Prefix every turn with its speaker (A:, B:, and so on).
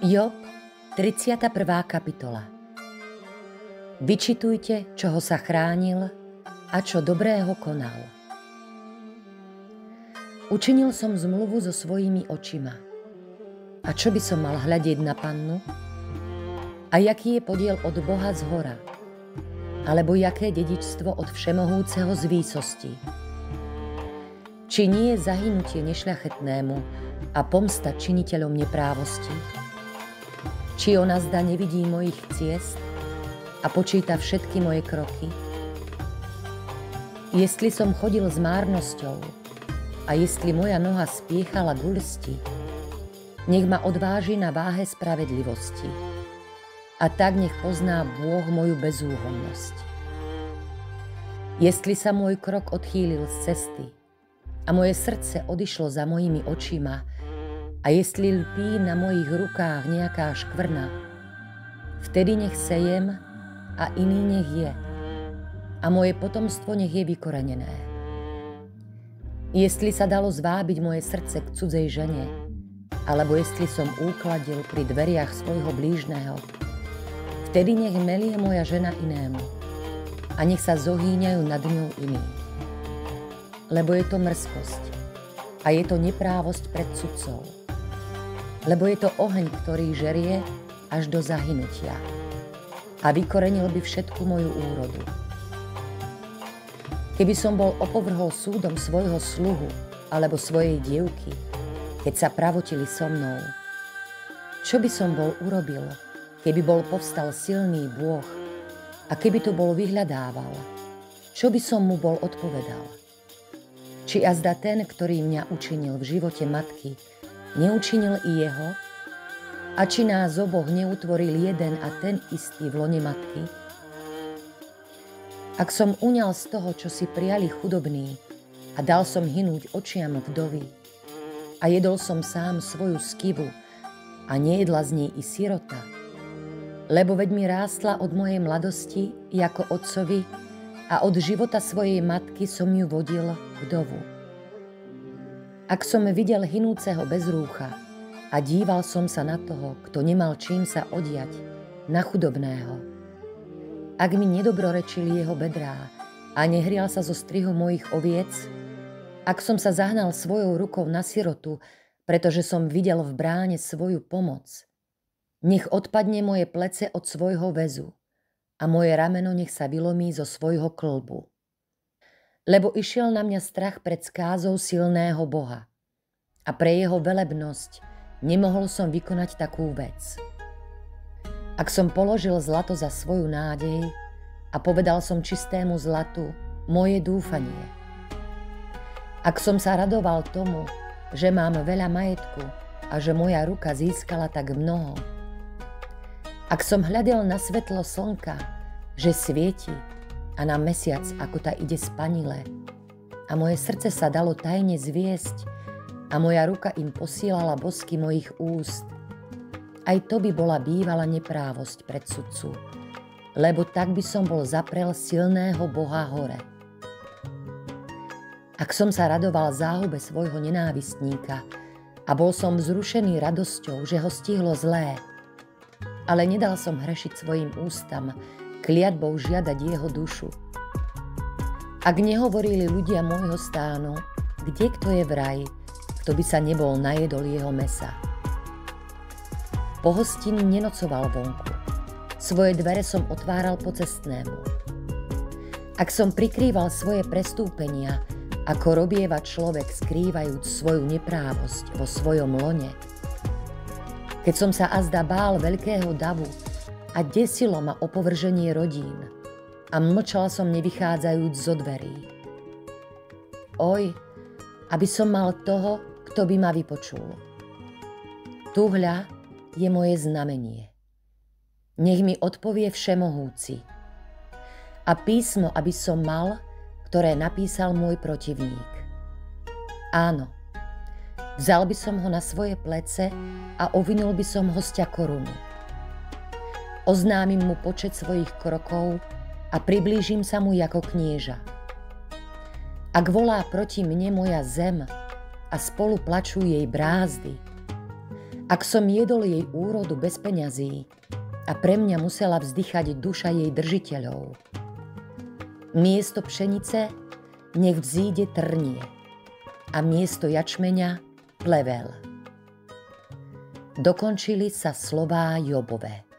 A: Job, 31. kapitola. Vyčitujte, čoho sa chránil a čo dobrého konal. Učinil som zmluvu so svojimi očima. A čo by som mal hľadieť na pannu? A jaký je podiel od Boha z hora? Alebo jaké dedičstvo od Všemohúceho z výsosti? Či nie je zahynutie nešľachetnému a pomsta činiteľom neprávosti? Či ona zda nevidí mojich ciest a počíta všetky moje kroky? Jestli som chodil s márnosťou a jestli moja noha spiechala guľsti, nech ma odváži na váhe spravedlivosti. A tak nech pozná Bôh moju bezúhonnosť. Jestli sa môj krok odchýlil z cesty a moje srdce odišlo za mojimi očima, a jestli lpí na mojich rukách nejaká škvrna, vtedy nech sejem a iný nech je, a moje potomstvo nech je vykorenené. Jestli sa dalo zvábiť moje srdce k cudzej žene, alebo jestli som úkladil pri dveriach svojho blížneho, vtedy nech melie moja žena inému a nech sa zohýňajú nad ňou iní. Lebo je to mrzkosť a je to neprávosť pred sudcov. Lebo je to oheň, ktorý žerie až do zahynutia a vykorenil by všetku moju úrodu. Keby som bol opovrhol súdom svojho sluhu alebo svojej dievky, keď sa pravotili so mnou, čo by som bol urobil, keby bol povstal silný Bôh a keby to bol vyhľadával, čo by som mu bol odpovedal? Či azda ten, ktorý mňa učinil v živote matky, neučinil i jeho? A či nás oboch neutvoril jeden a ten istý v lone matky? Ak som uňal z toho, čo si prijali chudobní, a dal som hynúť očiam vdovy, a jedol som sám svoju skivu, a nejedla z nej i sirota, lebo veď mi rástla od mojej mladosti, ako otcovi, a od života svojej matky som ju vodil vdovu. Ak som videl hynúceho bez rúcha a díval som sa na toho, kto nemal čím sa odiať, na chudobného, ak mi nedobrorečili jeho bedrá a nehrial sa zo strihu mojich oviec, ak som sa zahnal svojou rukou na sirotu, pretože som videl v bráne svoju pomoc, nech odpadne moje plece od svojho väzu a moje rameno nech sa vylomí zo svojho klbu. Lebo išiel na mňa strach pred skázou silného Boha a pre jeho velebnosť nemohol som vykonať takú vec. Ak som položil zlato za svoju nádej a povedal som čistému zlatu moje dúfanie. Ak som sa radoval tomu, že mám veľa majetku a že moja ruka získala tak mnoho. Ak som hľadel na svetlo slnka, že svieti, a na mesiac, ako ta ide spanile, a moje srdce sa dalo tajne zviesť a moja ruka im posielala bosky mojich úst, aj to by bola bývala neprávosť pred sudcu, lebo tak by som bol zaprel silného Boha hore. Ak som sa radoval záhube svojho nenávistníka a bol som vzrušený radosťou, že ho stihlo zlé, ale nedal som hrešiť svojim ústam, kliatbou žiadať jeho dušu. Ak nehovorili ľudia môjho stánu, kde kto je vraj, kto by sa nebol najedol jeho mesa. Po hostiny nenocoval vonku, svoje dvere som otváral pocestnému. Ak som prikrýval svoje prestúpenia, ako robieva človek skrývajúc svoju neprávosť vo svojom lone, keď som sa azda bál veľkého davu, a desilo ma opovrženie rodín a mlčal som nevychádzajúc zo dverí. Oj, aby som mal toho, kto by ma vypočul. Tuhľa je moje znamenie. Nech mi odpovie Všemohúci. A písmo, aby som mal, ktoré napísal môj protivník. Áno, vzal by som ho na svoje plece a ovinul by som ho sťa korunu. Oznámim mu počet svojich krokov a priblížim sa mu ako knieža. Ak volá proti mne moja zem a spolu plačú jej brázdy, Ak som jedol jej úrodu bez peňazí a pre mňa musela vzdychať duša jej držiteľov. Miesto pšenice nech vzíde trnie a miesto jačmeňa plevel. Dokončili sa slová Jobove.